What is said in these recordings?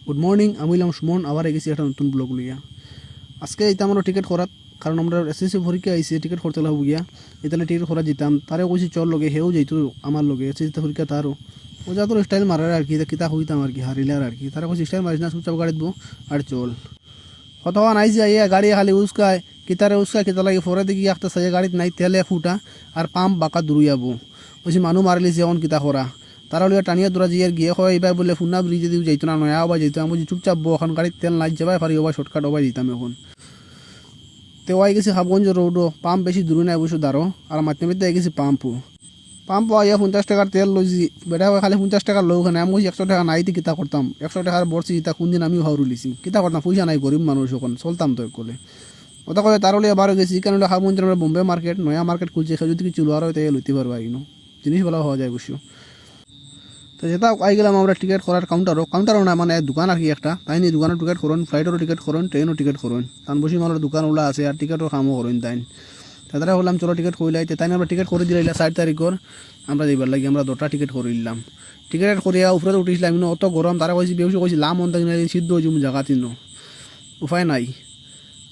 Good morning, আমি হইলাম সুমন। আবার গেছি একটা নতুন ব্লগ লইয়া। আজকে এটা আমার টিকিট করাত, কারণ আমরা এসএসসি পরীক্ষা আইসি, টিকিট করতে লাগবো গিয়া। এতালে টিকিট করা যেতাম, তারে কইছি চল লগে, হেও যাইতো আমার লগে। এসএসসি পরীক্ষা তারও ও যা তোর স্টাইল মারার আর কি, কিতা হইতাম আর কি, হারিলার আর কি। তারা কইছি স্টাইল মারিস না, চুপচাপ গাড়িত বো আর চল। কতক্ষণ আইসি আইয়া গাড়ি খালি উস্কায়, কিতারে উস্কায় কিতা লাগে ফরে দেখি একটা সাইয়া গাড়িত নাই তেলে ফুটা আর পাম্প বাঁকা দূরইয়াবো। বলছি মানুষ মারিলিছে এখন কিতা করা। তারা লিয়া টানিয়া দৌড়া জিয়ার গিয়ে হয় এবার বলে ফুনা ব্রিজে দিও যাইতো না, নয়া ওবা যাইতো। আমি বলছি চুপচাপ বো, এখন গাড়ির তেল নাই যাবাই পারি, ওবা শর্টকাট ওবাই দিতাম এখন। তো ওয়াই গেছি হাবগঞ্জ রোডও, পাম্প বেশি দূরে নাই অবশ্য দাঁড়ো। আর মাঝে মাঝে গেছি পাম্প আইয়া 50 টাকার তেল লইছি, বেটা খালি 50 টাকার লোক। আমি বলছি 100 টাকা নাইতে কিতা করতাম, 100 টাকার বড়ছি তা কোনদিন আমি হাওড় লিছি, কিতা করতাম, পয়সা নাই, গরিব মানুষ এখন চলতাম তো একলে। ওটা করে তারও লিয়া বারো গেছি, কারণ হাবগঞ্জের আমরা বোম্বে মার্কেট, নয়া মার্কেট খুলছে, সে যদি কিছু আর তাই লইতে পারবো আইনো, জিনিস ভালো হওয়া যায় অবশ্য। তো যেটা আই গেলাম আমরা টিকিট করার কাউন্টারও না, মানে দোকান আর কি একটা। তাই নিয়ে দোকানের টিকিট করুন, ফ্লাইটেরও টিকিট করুন, ট্রেনও টিকিট করুন। তান বসি মানুষ দোকান ওলা আছে আর টিকিটও কামও করুন তাই। তারা বললাম চলো টিকিট করিলাইতে, তাই আমরা টিকিট করে দিলাম 4 তারিখর। আমরা যাইবার লাগি আমরা 2টা টিকিট করিলাম। টিকিট করিয়া উপরে উঠিছিলাম, কিন্তু অত গরম, তারা কইছি বেশি কইছি লাম অন্ত সিদ্ধ হয়েছি জায়গা তিন, উপায় নাই।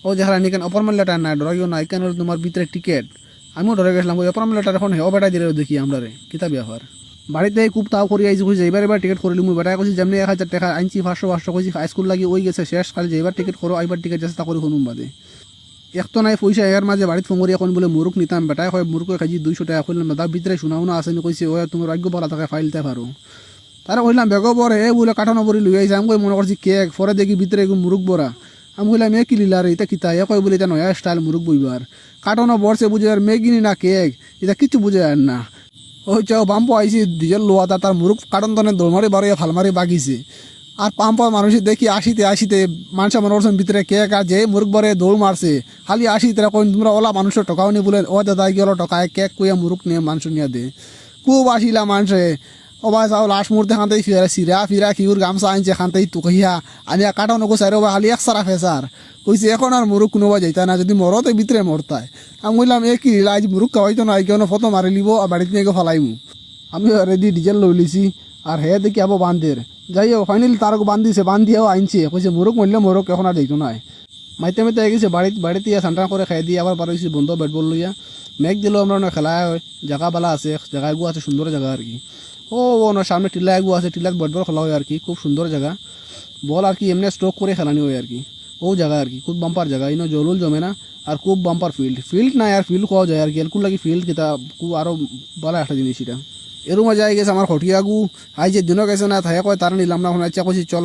ও দেখা নিকেন অপরমেন্ট লেটার নাই, ডরাইও নাই, কেন তোমার ভিতরে টিকিট। আমিও ডরে গেছিলাম, ওই অপরমেন্ট লেটার এখন হেও বেটা দিলে দেখি আমরা রে কিতা ব্যাপার। বাড়িতে খুব তাও করি আইছি, কইছি এবার টিকিট করিলি। মুই বেটা কইছি যেমনি 1000 টাকা আনছি, 500 কইছি হাইস্কুল লাগি ওই গেছে শেষ, খালি যে এবার টিকিট করো, এইবার টিকিট চেষ্টা করি শুনুম বাদে। এক তো নাই পয়সা, এর মাঝে বাড়িতে ফোন এখন বলে মুরুখ নিতাম। বেটায় হয় মুরুখ খাইছি 200 টাকা কইলাম, তার ভিতরে শোনাও আসেনি। কইছে ও তোমার ভাগ্য ভালো থাকে ফাইলতে পারো। তারা কইলাম বেগো বর হে বলে কাঠানো বড়ি লই আইছে। আমি কই মনে করছি কেক, পরে দেখি ভিতরে মুরুখ বড়া। আমি কইলাম এ কিলিলা রে, এটা কিতা? এ কয় বলে এটা নয়া স্টাইল মুরুখ বইবার, কাঠানো বরছে বুঝে আর মেগিনি না কেক, এটা কিছু বুঝে আর না। ওই চাও পাম্প আইসি ডিজেল লোয়া, তার মুরুখ কাটন তনে দৌড়মারি বারো ফালমারি বাগিছে। আর পাম্পা মানুষের দেখি আসিতে মানুষের মনে করছেন ভিতরে কেক, আর যে মুরুখ বরে দৌড় মারছে খালি আসিতে কই তোমরা ওলা মানুষের টকাও নি বলে। ও দাদা গেল টকায় কেক কইয়া মুরুখ নিয়ে মানুষ নিয়ে দে। খুব আসিলা মানুষে ওবা যাও লাস্ট মুহূর্তে খানতেই সিরা ফিরা খিউর গামছা আনছে খানতেই তুকহিয়া আনিয়া কাটানো গোসাই রে খালি এক সারা ফেসার। কইছে এখন আর মুরুখ কোনোবা যাইতা না, যদি মরতে ভিতরে মরতায়। আমি বললাম এ কি আজ মুরুখ খাওয়াইতো না, কেন ফটো মারি লিব আর বাড়িতে নিয়ে ফালাইমু। আমি রেডি ডিজেল লই লিছি, আর হে দেখি আবো বান্ধের যাই হোক ফাইনালি তারক বান্ধিয়েও আনছে। কইছে মুরুখ মরলে মুরুখ এখন আর দেখতো নাই। মাইতে মাইতে গেছে বাড়িতে ইয়া সান্টান করে খাই দিয়ে আবার পারছি বন্ধ ব্যাট বল লইয়া। মেঘ দিলেও আমরা খেলা হয়, জায়গা বালা আছে, জায়গাগু আছে, সুন্দর জায়গা আর কি। ও না সামনে টিলা এগু আছে, টিলাত ব্যাট বল খেলা হয় আর কি, খুব সুন্দর জায়গা। বল আর কি এমনি স্ট্রোক করে খেলানি হয় আর কি, ও জায়গা আর কি খুব বাম্পার জায়গা। ইনো জলুল জমে না, আর খুব বাম্পার ফিল্ড নাই, আর ফিল্ড খাওয়া যায় আর কি। এলকুল লাগি ফিল্ড কিতা খুব আরো বলা একটা জিনিস এটা। এরও মজা আই গেছে আমার হটিয়াগু আই যে দিনও গেছে না, থাকে কয় তারা নিলাম না, এখন আচ্ছা কইছি চল